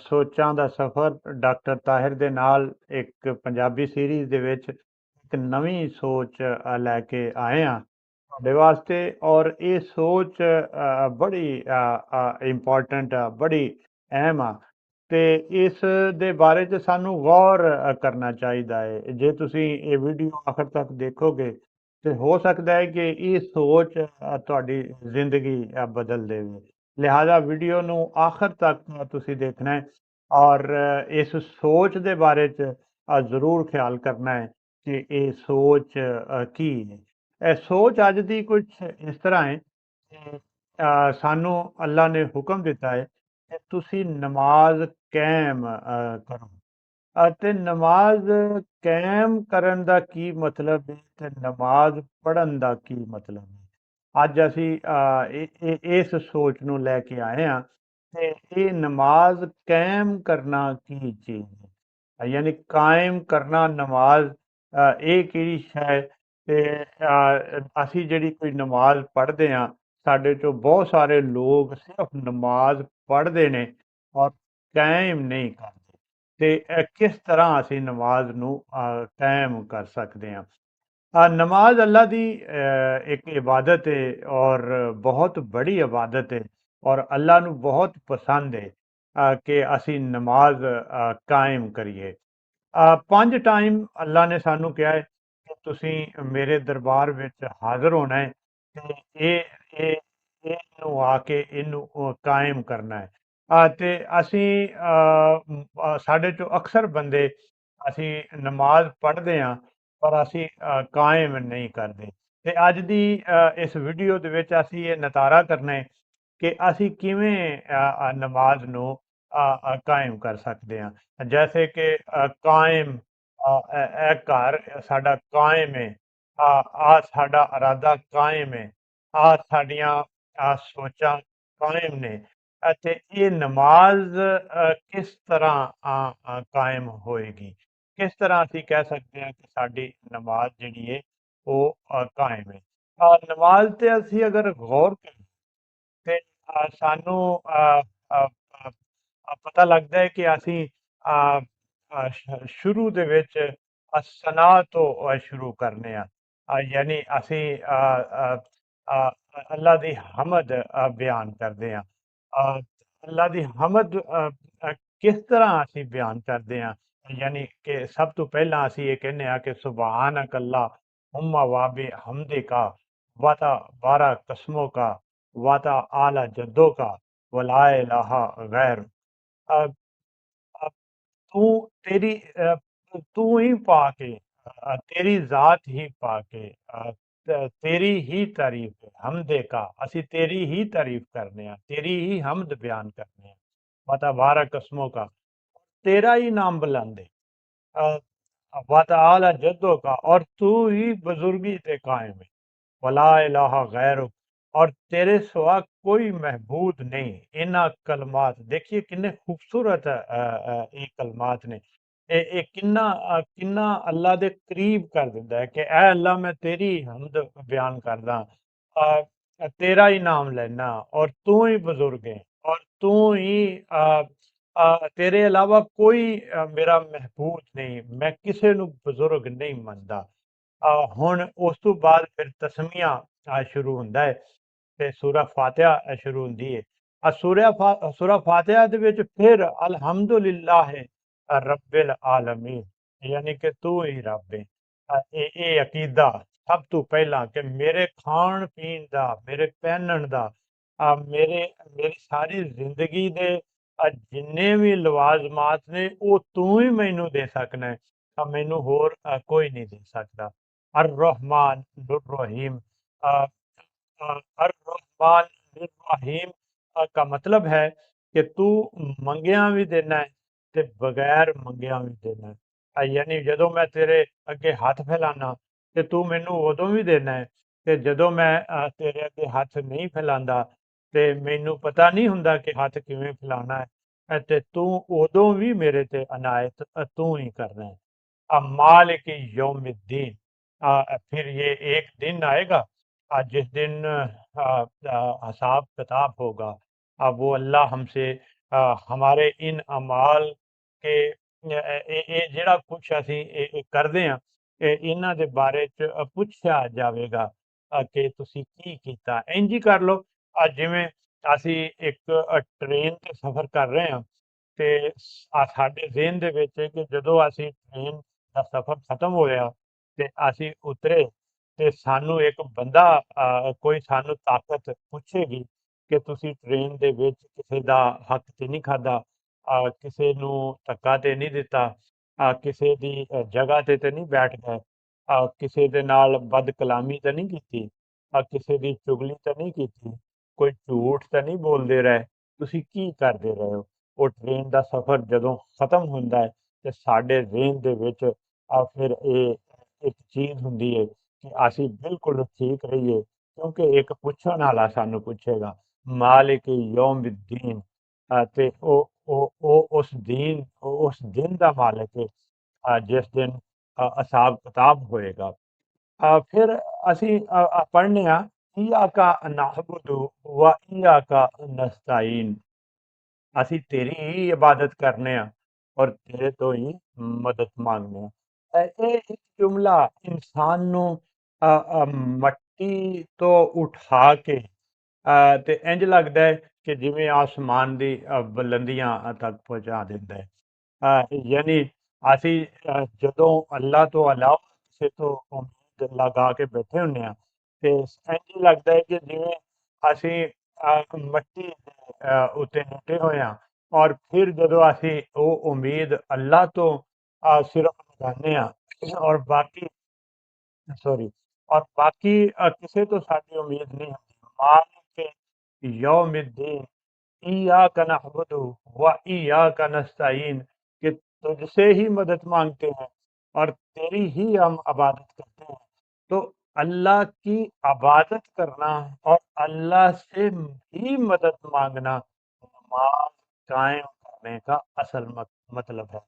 ਸੋਚਾਂ ਦਾ ਸਫ਼ਰ ਡਾਕਟਰ ਤਾਹਿਰ ਦੇ ਨਾਲ ਇੱਕ ਪੰਜਾਬੀ ਸੀਰੀਜ਼ ਦੇ ਵਿੱਚ ਇੱਕ ਨਵੀਂ ਸੋਚ ਲੈ ਕੇ ਆਏ ਹਾਂ ਤੁਹਾਡੇ ਵਾਸਤੇ। ਔਰ ਇਹ ਸੋਚ ਬੜੀ ਇੰਪੋਰਟੈਂਟ ਆ, ਬੜੀ ਅਹਿਮ ਆ ਤੇ ਇਸ ਦੇ ਬਾਰੇ 'ਚ ਸਾਨੂੰ ਗੌਰ ਕਰਨਾ ਚਾਹੀਦਾ ਹੈ। ਜੇ ਤੁਸੀਂ ਇਹ ਵੀਡੀਓ ਆਖਰ ਤੱਕ ਦੇਖੋਗੇ ਤੇ ਹੋ ਸਕਦਾ ਹੈ ਕਿ ਇਹ ਸੋਚ ਤੁਹਾਡੀ ਜ਼ਿੰਦਗੀ ਬਦਲ ਦੇਵੇ। ਲਿਹਾਜ਼ਾ ਵੀਡੀਓ ਨੂੰ ਆਖਰ ਤੱਕ ਤੁਸੀਂ ਦੇਖਣਾ ਹੈ ਔਰ ਇਸ ਸੋਚ ਦੇ ਬਾਰੇ 'ਚ ਜ਼ਰੂਰ ਖਿਆਲ ਕਰਨਾ ਹੈ ਕਿ ਇਹ ਸੋਚ ਕੀ ਹੈ। ਇਹ ਸੋਚ ਅੱਜ ਦੀ ਕੁਝ ਇਸ ਤਰ੍ਹਾਂ ਹੈ ਕਿ ਸਾਨੂੰ ਅੱਲਾ ਨੇ ਹੁਕਮ ਦਿੱਤਾ ਹੈ ਕਿ ਤੁਸੀਂ ਨਮਾਜ਼ ਕਾਇਮ ਕਰੋ। ਅਤੇ ਨਮਾਜ਼ ਕਾਇਮ ਕਰਨ ਦਾ ਕੀ ਮਤਲਬ ਹੈ ਤੇ ਨਮਾਜ਼ ਪੜ੍ਹਨ ਦਾ ਕੀ ਮਤਲਬ ਹੈ। ਅੱਜ ਅਸੀਂ ਇਸ ਸੋਚ ਨੂੰ ਲੈ ਕੇ ਆਏ ਹਾਂ ਤੇ ਇਹ ਨਮਾਜ਼ ਕਾਇਮ ਕਰਨਾ ਕੀ ਚੀਜ਼ ਹੈ, ਯਾਨੀ ਕਾਇਮ ਕਰਨਾ ਨਮਾਜ਼ ਇਹ ਕਿਹੜੀ ਸ਼ੈ। ਤੇ ਅਸੀਂ ਜਿਹੜੀ ਕੋਈ ਨਮਾਜ਼ ਪੜ੍ਹਦੇ ਹਾਂ, ਸਾਡੇ ਚੋਂ ਬਹੁਤ ਸਾਰੇ ਲੋਕ ਸਿਰਫ ਨਮਾਜ਼ ਪੜ੍ਹਦੇ ਨੇ ਔਰ ਕਾਇਮ ਨਹੀਂ ਕਰਦੇ। ਤੇ ਕਿਸ ਤਰ੍ਹਾਂ ਅਸੀਂ ਨਮਾਜ਼ ਨੂੰ ਕਾਇਮ ਕਰ ਸਕਦੇ ਹਾਂ। ਨਮਾਜ਼ ਅੱਲਾ ਦੀ ਇੱਕ ਇਬਾਦਤ ਹੈ ਔਰ ਬਹੁਤ ਬੜੀ ਇਬਾਦਤ ਹੈ ਔਰ ਅੱਲਾ ਨੂੰ ਬਹੁਤ ਪਸੰਦ ਹੈ ਕਿ ਅਸੀਂ ਨਮਾਜ਼ ਕਾਇਮ ਕਰੀਏ। 5 ਟਾਈਮ ਅੱਲਾ ਨੇ ਸਾਨੂੰ ਕਿਹਾ ਹੈ ਕਿ ਤੁਸੀਂ ਮੇਰੇ ਦਰਬਾਰ ਵਿੱਚ ਹਾਜ਼ਰ ਹੋਣਾ ਹੈ ਤੇ ਇਹ ਇਹਨੂੰ ਆ ਕੇ ਇਹਨੂੰ ਕਾਇਮ ਕਰਨਾ ਹੈ। ਤੇ ਅਸੀਂ ਸਾਡੇ ਚੋਂ ਅਕਸਰ ਬੰਦੇ ਅਸੀਂ ਨਮਾਜ਼ ਪੜ੍ਹਦੇ ਹਾਂ ਪਰ ਅਸੀਂ ਕਾਇਮ ਨਹੀਂ ਕਰਦੇ। ਤੇ ਅੱਜ ਦੀ ਇਸ ਵੀਡੀਓ ਦੇ ਵਿੱਚ ਅਸੀਂ ਇਹ ਨਤਾਰਾ ਕਰਨਾ ਹੈ ਕਿ ਅਸੀਂ ਕਿਵੇਂ ਨਮਾਜ਼ ਨੂੰ ਕਾਇਮ ਕਰ ਸਕਦੇ ਹਾਂ। ਜੈਸੇ ਕਿ ਕਾਇਮ ਇਹ ਘਰ ਸਾਡਾ ਕਾਇਮ ਹੈ, ਸਾਡਾ ਇਰਾਦਾ ਕਾਇਮ ਹੈ, ਸਾਡੀਆਂ ਸੋਚਾਂ ਕਾਇਮ ਨੇ। ਅਤੇ ਇਹ ਨਮਾਜ਼ ਕਿਸ ਤਰ੍ਹਾਂ ਕਾਇਮ ਹੋਏਗੀ, ਕਿਸ ਤਰ੍ਹਾਂ ਅਸੀਂ ਕਹਿ ਸਕਦੇ ਹਾਂ ਕਿ ਸਾਡੀ ਨਮਾਜ਼ ਜਿਹੜੀ ਹੈ ਉਹ ਕਾਇਮ ਹੈ। ਨਮਾਜ਼ ਤੇ ਅਸੀਂ ਅਗਰ ਗੌਰ ਕਰੀਏ ਤੇ ਸਾਨੂੰ ਪਤਾ ਲੱਗਦਾ ਹੈ ਕਿ ਅਸੀਂ ਸ਼ੁਰੂ ਦੇ ਵਿੱਚ ਸਨਾ ਤੋਂ ਸ਼ੁਰੂ ਕਰਨੇ ਆ। ਯਾਨੀ ਅਸੀਂ ਅੱਲਾ ਦੀ ਹਮਦ ਬਿਆਨ ਕਰਦੇ ਹਾਂ। ਅੱਲਾ ਦੀ ਹਮਦ ਕਿਸ ਤਰ੍ਹਾਂ ਅਸੀਂ ਬਿਆਨ ਕਰਦੇ ਹਾਂ, ਯਾਨੀ ਕਿ ਸਭ ਤੋਂ ਪਹਿਲਾਂ ਅਸੀਂ ਇਹ ਕਹਿੰਦੇ ਹਾਂ ਕਿ ਸੁਬਹਾਨਕ ਅੱਲਾ ਹੁम्मा वाबे हमदे का वाता बारह कस्मों का वाता आला जद्दों का वला इलाहा गैर। तू तेरी तू ही पाक है, तेरी ਜ਼ਾਤ ਹੀ ਪਾਕ ਹੈ, ਤੇਰੀ ਹੀ ਤਾਰੀਫ ਹੈ। ਹਮਦੇ ਕਾ ਅਸੀਂ ਤੇਰੀ ਹੀ ਤਾਰੀਫ ਕਰਨੇ ਆ, ਤੇਰੀ ਹੀ ਹਮਦ ਬਿਆਨ ਕਰਨੇ ਆ। ਵਾਤਾ ਬਾਰਾ ਕਸਮੋਂ ਕਾ तेरा ही नाम बुलंद है, वाताला जद्दों का और तू ही बुजुर्गी ते कायम है। वला इलाहा गैरुक और तेरे सिवा कोई महबूद नहीं। इन्ना कलमात देखिए किन्ने खूबसूरत ये कलमात ने। ਇਹ ਕਿੰਨਾ ਅੱਲਾ ਦੇ ਕਰੀਬ ਕਰ ਦਿੰਦਾ ਹੈ ਕਿ ਐ ਅੱਲਾ ਮੈਂ ਤੇਰੀ ਹਮਦ ਬਿਆਨ ਕਰਦਾ, ਤੇਰਾ ਹੀ ਨਾਮ ਲੈਣਾ ਔਰ ਤੂੰ ਹੀ ਬਜ਼ੁਰਗ ਹੈ ਔਰ ਤੂੰ ਹੀ ਤੇਰੇ ਇਲਾਵਾ ਕੋਈ ਮੇਰਾ ਮਹਿਬੂਦ ਨਹੀਂ, ਮੈਂ ਕਿਸੇ ਨੂੰ ਬਜ਼ੁਰਗ ਨਹੀਂ ਮੰਨਦਾ। ਹੁਣ ਉਸ ਤੋਂ ਬਾਅਦ ਫਿਰ ਤਸਮੀਆਂ ਸ਼ੁਰੂ ਹੁੰਦਾ ਹੈ ਤੇ ਸੂਰਾ ਫਾਤਿਹਾ ਸ਼ੁਰੂ ਹੁੰਦੀ ਹੈ। ਸੂਰਾ ਫਾਤਿਹਾ ਦੇ ਵਿੱਚ ਫਿਰ ਅਲਹਮਦੁਲਿਲਾਹ ਰੱਬਿਲ ਆਲਮੀਨ, ਯਾਨੀ ਕਿ ਤੂੰ ਹੀ ਰੱਬ ਹੈ। ਇਹ ਅਕੀਦਾ ਸਭ ਤੋਂ ਪਹਿਲਾਂ ਕਿ ਮੇਰੇ ਖਾਣ ਪੀਣ ਦਾ, ਮੇਰੇ ਪਹਿਨਣ ਦਾ, ਮੇਰੀ ਸਾਰੀ ਜ਼ਿੰਦਗੀ ਦੇ ਜਿੰਨੇ ਵੀ ਲਵਾਜ਼ਮਾਤ ਨੇ ਉਹ ਤੂੰ ਹੀ ਮੈਨੂੰ ਦੇ ਸਕਣਾ ਹੈ, ਮੈਨੂੰ ਹੋਰ ਕੋਈ ਨਹੀਂ ਦੇ ਸਕਦਾ। ਅਰ ਰਹਿਮਾਨ ਰਹੀਮ, ਅਰ रहमान रहीम का मतलब है कि तू ਮੰਗਿਆ ਵੀ ਦੇਣਾ ਹੈ ਤੇ ਬਗੈਰ ਮੰਗਿਆ ਵੀ ਦੇਣਾ ਹੈ। ਯਾਨੀ ਜਦੋਂ ਮੈਂ ਤੇਰੇ ਅੱਗੇ ਹੱਥ ਫੈਲਾਣਾ ਤੇ ਤੂੰ ਮੈਨੂੰ ਉਦੋਂ ਵੀ ਦੇਣਾ ਹੈ ਤੇ ਜਦੋਂ ਮੈਂ ਤੇਰੇ ਅੱਗੇ ਹੱਥ ਨਹੀਂ ਫੈਲਾਉਂਦਾ ਤੇ ਮੈਨੂੰ ਪਤਾ ਨਹੀਂ ਹੁੰਦਾ ਕਿ ਹੱਥ ਕਿਵੇਂ ਫੈਲਾਉਣਾ ਹੈ ਤੇ ਤੂੰ ਉਦੋਂ ਵੀ ਮੇਰੇ ਤੇ ਅਨਾਇਤ ਤੂੰ ही करना है। अब मालिक यौमिद्दीन, फिर ये एक दिन आएगा जिस दिन हिसाब किताब होगा। अब वो अल्लाह हमसे हमारे इन अमाल के ਇਹ ਜਿਹੜਾ ਕੁਛ ਅਸੀਂ ਇਹ ਕਰਦੇ ਹਾਂ ਇਹਨਾਂ ਦੇ ਬਾਰੇ ਚ ਪੁੱਛਿਆ ਜਾਵੇਗਾ ਕਿ ਤੁਸੀਂ ਕੀ ਕੀਤਾ। ਇੰਝ ਹੀ ਕਰ ਲਓ। ਜਿਵੇਂ ਅਸੀਂ ਇੱਕ ਟ੍ਰੇਨ ਤੇ ਸਫ਼ਰ ਕਰ ਰਹੇ ਹਾਂ ਤੇ ਸਾਡੇ ਜ਼ਿਹਨ ਦੇ ਵਿੱਚ ਹੈ ਕਿ ਜਦੋਂ ਅਸੀਂ ਟ੍ਰੇਨ ਦਾ ਸਫ਼ਰ ਖਤਮ ਹੋਇਆ ਤੇ ਅਸੀਂ ਉਤਰੇ ਤੇ ਸਾਨੂੰ ਇੱਕ ਬੰਦਾ ਕੋਈ ਸਾਨੂੰ ਤਾਕਤ ਪੁੱਛੇਗੀ ਕਿ ਤੁਸੀਂ ਟ੍ਰੇਨ ਦੇ ਵਿੱਚ ਕਿਸੇ ਦਾ ਹੱਕ ਤੇ ਨਹੀਂ ਖਾਧਾ, ਕਿਸੇ ਨੂੰ ਧੱਕਾ ਤੇ ਨਹੀਂ ਦਿੱਤਾ, ਕਿਸੇ ਦੀ ਜਗ੍ਹਾ ਤੇ ਨਹੀਂ ਬੈਠ ਗਏ, ਕਿਸੇ ਦੇ ਨਾਲ ਬਦਕਲਾਮੀ ਤਾਂ ਨਹੀਂ ਕੀਤੀ, ਕਿਸੇ ਦੀ ਚੁਗਲੀ ਤਾਂ ਨਹੀਂ ਕੀਤੀ, ਕੋਈ ਝੂਠ ਤਾਂ ਨਹੀਂ ਬੋਲਦੇ ਰਹੇ। ਤੁਸੀਂ ਕੀ ਕਰਦੇ ਰਹੇ ਹੋ? ਉਹ ਟ੍ਰੇਨ ਦਾ ਸਫ਼ਰ ਜਦੋਂ ਖਤਮ ਹੁੰਦਾ ਹੈ ਤੇ ਸਾਡੇ ਜ਼ਿਹਨ ਦੇ ਵਿੱਚ ਫਿਰ ਇਹ ਇੱਕ ਚੀਜ਼ ਹੁੰਦੀ ਹੈ ਕਿ ਅਸੀਂ ਬਿਲਕੁਲ ਠੀਕ ਰਹੀਏ, ਕਿਉਂਕਿ ਇੱਕ ਪੁੱਛਣ ਵਾਲਾ ਸਾਨੂੰ ਪੁੱਛੇਗਾ, ਮਾਲਿਕ ਯੌਮਿੱਦੀਨ। ਤੇ ਉਹ ਉਸ ਦਿਨ ਦਾ ਮਾਲਕ ਹੈ ਜਿਸ ਦਿਨ ਹਿਸਾਬ ਕਿਤਾਬ ਹੋਏਗਾ। ਫਿਰ ਅਸੀਂ ਪੜ੍ਹਨੇ ਆ, ਇਯਾਕਾ ਨਅਬੁਦੁ व इय्याका नस्तईन। ਅਸੀਂ ਤੇਰੀ ਹੀ ਇਬਾਦਤ ਕਰਨੇ ਆ ਔਰ ਤੇਰੇ ਤੋਂ ਹੀ ਮਦਦ ਮੰਗਦੇ ਆ। ਇਹ ਇੱਕ ਜੁਮਲਾ ਇਨਸਾਨ ਨੂੰ ਮੱਟੀ ਤੋਂ ਉਠਾ ਕੇ ਤੇ ਇੰਜ ਲੱਗਦਾ ਹੈ ਕਿ ਜਿਵੇਂ ਆਸਮਾਨ ਦੀ ਬੁਲੰਦੀਆਂ ਤੱਕ ਪਹੁੰਚਾ ਦਿੰਦਾ ਹੈ। ਯਾਨੀ ਅਸੀਂ ਜਦੋਂ ਅੱਲਾ ਤੋਂ ਇਲਾਵਾ ਕਿਸੇ ਤੋਂ ਉਮੀਦ ਲਗਾ ਕੇ ਬੈਠੇ ਹੁੰਦੇ ਆ ਤੇ ਇੰਝ ਲੱਗਦਾ ਹੈ ਕਿ ਜਿਵੇਂ ਅਸੀਂ ਮਿੱਟੀ ਦੇ ਉੱਤੇ ਲੈਟੇ ਹੋਏ ਆ ਔਰ ਫਿਰ ਜਦੋਂ ਅਸੀਂ ਉਹ ਉਮੀਦ ਅੱਲਾ ਤੋਂ ਸਿਰਫ ਲਗਾਉਂਦੇ ਆ ਔਰ ਬਾਕੀ सॉरी और बाकी किसी तो साਡੀ उम्मीद नहीं होती। मालिक यौमिद्दीन इय्याका नअबुदु व इय्याका नस्तईन, कि तुझसे ही मदद मांगते हैं और तेरी ही हम इबादत करते हैं। तो अल्लाह की इबादत करना और अल्लाह से ही मदद मांगना नमाज कायम करने का असल मतलब है।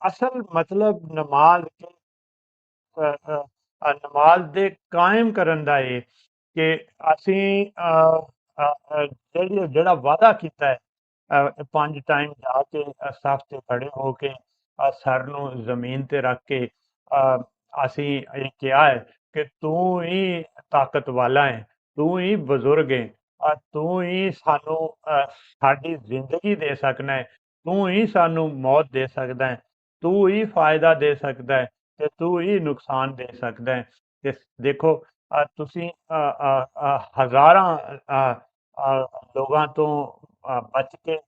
असल मतलब नमाज के ਨਮਾਜ਼ ਦੇ ਕਾਇਮ ਕਰਨ ਦਾ ਇਹ ਕਿ ਅਸੀਂ ਜਿਹੜਾ ਵਾਅਦਾ ਕੀਤਾ ਹੈ 5 ਟਾਈਮ ਜਾ ਕੇ ਸਫ਼ ਤੇ ਖੜੇ ਹੋ ਕੇ ਸਰ ਨੂੰ ਜ਼ਮੀਨ ਤੇ ਰੱਖ ਕੇ ਅਸੀਂ ਇਹ ਕਿਹਾ ਹੈ ਕਿ ਤੂੰ ਹੀ ਤਾਕਤ ਵਾਲਾ ਹੈ, ਤੂੰ ਹੀ ਬਜ਼ੁਰਗ ਹੈ, ਤੂੰ ਹੀ ਸਾਨੂੰ ਸਾਡੀ ਜ਼ਿੰਦਗੀ ਦੇ ਸਕਣਾ ਹੈ, ਤੂੰ ਹੀ ਸਾਨੂੰ ਮੌਤ ਦੇ ਸਕਦਾ ਹੈ, ਤੂੰ ਹੀ ਫਾਇਦਾ ਦੇ ਸਕਦਾ ਹੈ ਤੇ ਤੂੰ ਹੀ ਨੁਕਸਾਨ ਦੇ ਸਕਦਾ ਹੈ। ਤੇ ਦੇਖੋ ਤੁਸੀਂ ਹਜ਼ਾਰਾਂ ਲੋਕਾਂ ਤੋਂ ਬਚ ਕੇ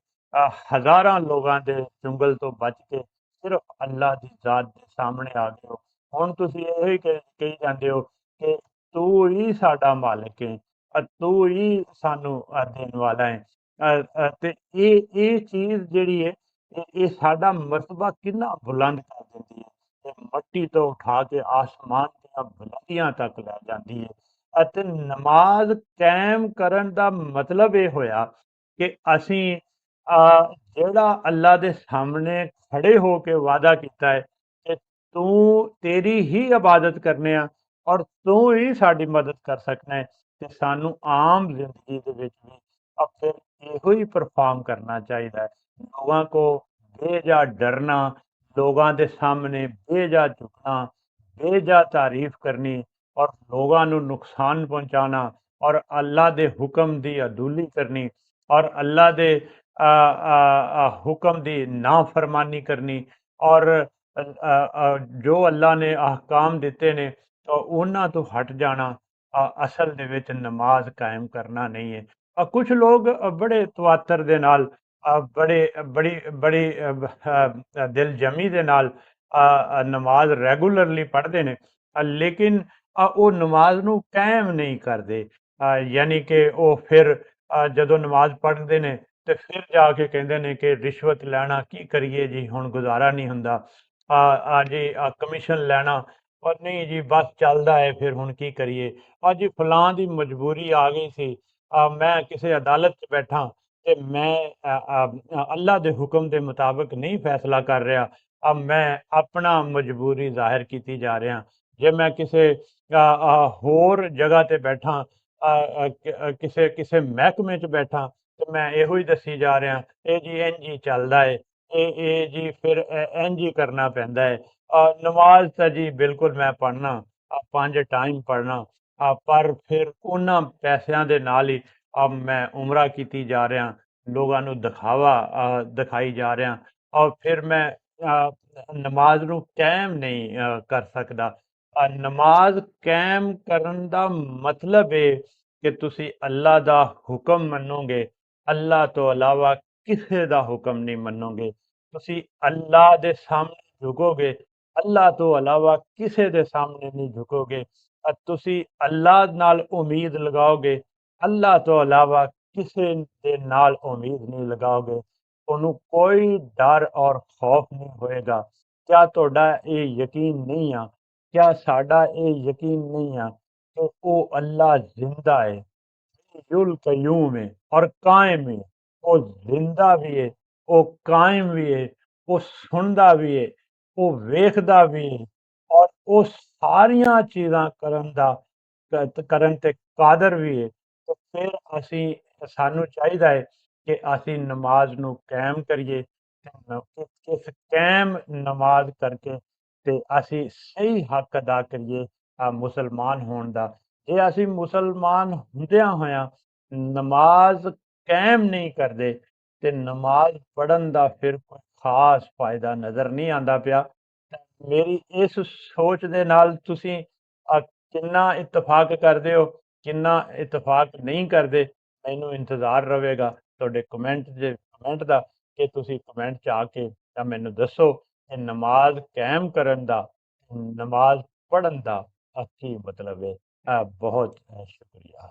ਹਜ਼ਾਰਾਂ ਲੋਕਾਂ ਦੇ ਚੁੰਗਲ ਤੋਂ ਬਚ ਕੇ ਸਿਰਫ ਅੱਲਾ ਦੀ ਜ਼ਾਤ ਦੇ ਸਾਹਮਣੇ ਆ ਗਏ ਹੋ। ਹੁਣ ਤੁਸੀਂ ਇਹੋ ਹੀ ਕਹੀ ਜਾਂਦੇ ਹੋ ਕਿ ਤੂੰ ਹੀ ਸਾਡਾ ਮਾਲਕ ਹੈ, ਤੂੰ ਹੀ ਸਾਨੂੰ ਦੇਣ ਵਾਲਾ ਹੈ। ਤੇ ਇਹ ਚੀਜ਼ ਜਿਹੜੀ ਹੈ ਇਹ ਸਾਡਾ ਮਰਤਬਾ ਕਿੰਨਾ ਬੁਲੰਦ ਕਰ ਦਿੰਦੀ ਹੈ ਤੇ ਮੱਟੀ ਤੋਂ ਉਠਾ ਕੇ ਆਸਮਾਨ ਦੀਆਂ ਬੁਲੰਦੀਆਂ ਤੱਕ ਲੈ ਜਾਂਦੀ ਹੈ। ਅਤੇ ਨਮਾਜ਼ ਕਾਇਮ ਕਰਨ ਦਾ ਮਤਲਬ ਇਹ ਹੋਇਆ ਕਿ ਅਸੀਂ ਜਿਹੜਾ ਅੱਲਾ ਦੇ ਸਾਹਮਣੇ ਖੜੇ ਹੋ ਕੇ ਵਾਅਦਾ ਕੀਤਾ ਹੈ ਕਿ ਤੂੰ ਤੇਰੀ ਹੀ ਇਬਾਦਤ ਕਰਨੇ ਆ ਔਰ ਤੂੰ ਹੀ ਸਾਡੀ ਮਦਦ ਕਰ ਸਕਣਾ ਹੈ, ਤੇ ਸਾਨੂੰ ਆਮ ਜ਼ਿੰਦਗੀ ਦੇ ਵਿੱਚ ਵੀ ਫਿਰ ਇਹੋ ਹੀ ਪਰਫਾਰਮ ਕਰਨਾ ਚਾਹੀਦਾ ਹੈ। ਲੋਕਾਂ ਕੋ ਬੇਜਾ ਡਰਨਾ, ਲੋਕਾਂ ਦੇ ਸਾਹਮਣੇ ਬੇਜਾ ਝੁਕਣਾ, ਬੇਜਾ ਤਾਰੀਫ ਕਰਨੀ ਔਰ ਲੋਕਾਂ ਨੂੰ ਨੁਕਸਾਨ ਪਹੁੰਚਾਉਣਾ ਔਰ ਅੱਲਾ ਦੇ ਹੁਕਮ ਦੀ ਅਦੂਲੀ ਕਰਨੀ ਔਰ ਅੱਲਾ ਦੇ ਹੁਕਮ ਦੀ ਨਾਫਰਮਾਨੀ ਕਰਨੀ ਔਰ ਜੋ ਅੱਲਾ ਨੇ ਅਹਕਾਮ ਦਿੱਤੇ ਨੇ ਉਹਨਾਂ ਤੋਂ ਹਟ ਜਾਣਾ ਅਸਲ ਦੇ ਵਿੱਚ ਨਮਾਜ਼ ਕਾਇਮ ਕਰਨਾ ਨਹੀਂ ਹੈ। ਕੁਝ ਲੋਕ ਬੜੇ ਤਵਾਤਰ ਦੇ ਨਾਲ ਬੜੀ ਦਿਲ ਜਮੀ ਦੇ ਨਾਲ ਨਮਾਜ਼ ਰੈਗੂਲਰਲੀ ਪੜ੍ਹਦੇ ਨੇ, ਲੇਕਿਨ ਉਹ ਨਮਾਜ਼ ਨੂੰ ਕਾਇਮ ਨਹੀਂ ਕਰਦੇ। ਯਾਨੀ ਕਿ ਉਹ ਫਿਰ ਜਦੋਂ ਨਮਾਜ਼ ਪੜ੍ਹਦੇ ਨੇ ਤੇ ਫਿਰ ਜਾ ਕੇ ਕਹਿੰਦੇ ਨੇ ਕਿ ਰਿਸ਼ਵਤ ਲੈਣਾ ਕੀ ਕਰੀਏ ਜੀ, ਹੁਣ ਗੁਜ਼ਾਰਾ ਨਹੀਂ ਹੁੰਦਾ, ਜੀ ਕਮਿਸ਼ਨ ਲੈਣਾ ਔਰ ਨਹੀਂ ਜੀ ਬਸ ਚੱਲਦਾ ਹੈ, ਫਿਰ ਹੁਣ ਕੀ ਕਰੀਏ, ਅੱਜ ਫਲਾਂ ਦੀ ਮਜਬੂਰੀ ਆ ਗਈ ਸੀ, ਮੈਂ ਕਿਸੇ ਅਦਾਲਤ 'ਚ ਬੈਠਾ ਤੇ ਮੈਂ ਅੱਲਾ ਦੇ ਹੁਕਮ ਦੇ ਮੁਤਾਬਕ ਨਹੀਂ ਫੈਸਲਾ ਕਰ ਰਿਹਾ, ਮੈਂ ਆਪਣਾ ਮਜਬੂਰੀ ਜ਼ਾਹਿਰ ਕੀਤੀ ਜਾ ਰਿਹਾ। ਜੇ ਮੈਂ ਕਿਸੇ ਹੋਰ ਜਗ੍ਹਾ ਤੇ ਬੈਠਾ ਕਿਸੇ ਮਹਿਕਮੇ 'ਚ ਬੈਠਾ ਤੇ ਮੈਂ ਇਹੋ ਹੀ ਦੱਸੀ ਜਾ ਰਿਹਾ, ਇਹ ਜੀ ਇੰਝ ਹੀ ਚੱਲਦਾ ਏ, ਇਹ ਜੀ ਫਿਰ ਇੰਝ ਹੀ ਕਰਨਾ ਪੈਂਦਾ ਹੈ। ਨਮਾਜ਼ ਤਾਂ ਜੀ ਬਿਲਕੁਲ ਮੈਂ ਪੜ੍ਹਨਾ, 5 ਟਾਈਮ ਪੜ੍ਹਨਾ, ਪਰ ਫਿਰ ਉਹਨਾਂ ਪੈਸਿਆਂ ਦੇ ਨਾਲ ਹੀ ਮੈਂ ਉਮਰਾ ਕੀਤੀ ਜਾ ਰਿਹਾ, ਲੋਕਾਂ ਨੂੰ ਦਿਖਾਵਾ ਦਿਖਾਈ ਜਾ ਰਿਹਾ, ਔਰ ਫਿਰ ਮੈਂ ਨਮਾਜ਼ ਨੂੰ ਕਾਇਮ ਨਹੀਂ ਕਰ ਸਕਦਾ। ਨਮਾਜ਼ ਕਾਇਮ ਕਰਨ ਦਾ ਮਤਲਬ ਇਹ ਕਿ ਤੁਸੀਂ ਅੱਲਾ ਦਾ ਹੁਕਮ ਮੰਨੋਗੇ, ਅੱਲਾ ਤੋਂ ਇਲਾਵਾ ਕਿਸੇ ਦਾ ਹੁਕਮ ਨਹੀਂ ਮੰਨੋਗੇ। ਤੁਸੀਂ ਅੱਲਾ ਦੇ ਸਾਹਮਣੇ ਝੁਕੋਗੇ, ਅੱਲਾ ਤੋਂ ਇਲਾਵਾ ਕਿਸੇ ਦੇ ਸਾਹਮਣੇ ਨਹੀਂ ਝੁਕੋਗੇ। ਤੁਸੀਂ ਅੱਲਾ ਨਾਲ ਉਮੀਦ ਲਗਾਓਗੇ, ਅੱਲਾ ਤੋਂ ਇਲਾਵਾ ਕਿਸੇ ਦੇ ਨਾਲ ਉਮੀਦ ਨਹੀਂ ਲਗਾਓਗੇ। ਤੁਹਾਨੂੰ ਕੋਈ ਡਰ ਔਰ ਖੌਫ ਨਹੀਂ ਹੋਏਗਾ। ਕਿਆ ਤੁਹਾਡਾ ਇਹ ਯਕੀਨ ਨਹੀਂ ਆ, ਕਿਆ ਸਾਡਾ ਇਹ ਯਕੀਨ ਨਹੀਂ ਆ ਕਿ ਉਹ ਅੱਲਾ ਜ਼ਿੰਦਾ ਹੈ, युल कय्यूम है और कायम है। ਉਹ ਜ਼ਿੰਦਾ ਵੀ ਹੈ, ਉਹ ਕਾਇਮ ਵੀ ਹੈ, ਉਹ ਸੁਣਦਾ ਵੀ ਹੈ, ਉਹ ਵੇਖਦਾ ਵੀ ਹੈ, ਔਰ ਉਹ ਸਾਰੀਆਂ ਚੀਜ਼ਾਂ ਕਰਨ ਤੇ ਕਾਦਰ ਵੀ ਹੈ। ਤੇ ਫਿਰ ਸਾਨੂੰ ਚਾਹੀਦਾ ਹੈ ਕਿ ਅਸੀਂ ਨਮਾਜ਼ ਨੂੰ ਕਾਇਮ ਕਰੀਏ, ਇਸ ਕਾਇਮ ਨਮਾਜ਼ ਕਰਕੇ ਤੇ ਅਸੀਂ ਸਹੀ ਹੱਕ ਅਦਾ ਕਰੀਏ ਮੁਸਲਮਾਨ ਹੋਣ ਦਾ। ਜੇ ਅਸੀਂ ਮੁਸਲਮਾਨ ਹੁੰਦਿਆਂ ਹੋਇਆਂ ਨਮਾਜ਼ ਕਾਇਮ ਨਹੀਂ ਕਰਦੇ ਤੇ ਨਮਾਜ਼ ਪੜ੍ਹਨ ਦਾ ਫਿਰ ਕੋਈ ਖਾਸ ਫਾਇਦਾ ਨਜ਼ਰ ਨਹੀਂ ਆਉਂਦਾ ਪਿਆ। ਮੇਰੀ ਇਸ ਸੋਚ ਦੇ ਨਾਲ ਤੁਸੀਂ ਕਿੰਨਾ ਇਤਫਾਕ ਕਰਦੇ ਹੋ, ਕਿੰਨਾ ਇਤਫਾਕ ਨਹੀਂ ਕਰਦੇ, ਮੈਨੂੰ ਇੰਤਜ਼ਾਰ ਰਹੇਗਾ ਤੁਹਾਡੇ ਕਮੈਂਟ ਦਾ, ਕਿ ਤੁਸੀਂ ਕਮੈਂਟ 'ਚ ਆ ਕੇ ਤਾਂ ਮੈਨੂੰ ਦੱਸੋ ਕਿ ਨਮਾਜ਼ ਕਾਇਮ ਕਰਨ ਦਾ, ਨਮਾਜ਼ ਪੜ੍ਹਨ ਦਾ ਕੀ ਮਤਲਬ ਹੈ। ਬਹੁਤ ਸ਼ੁਕਰੀਆ।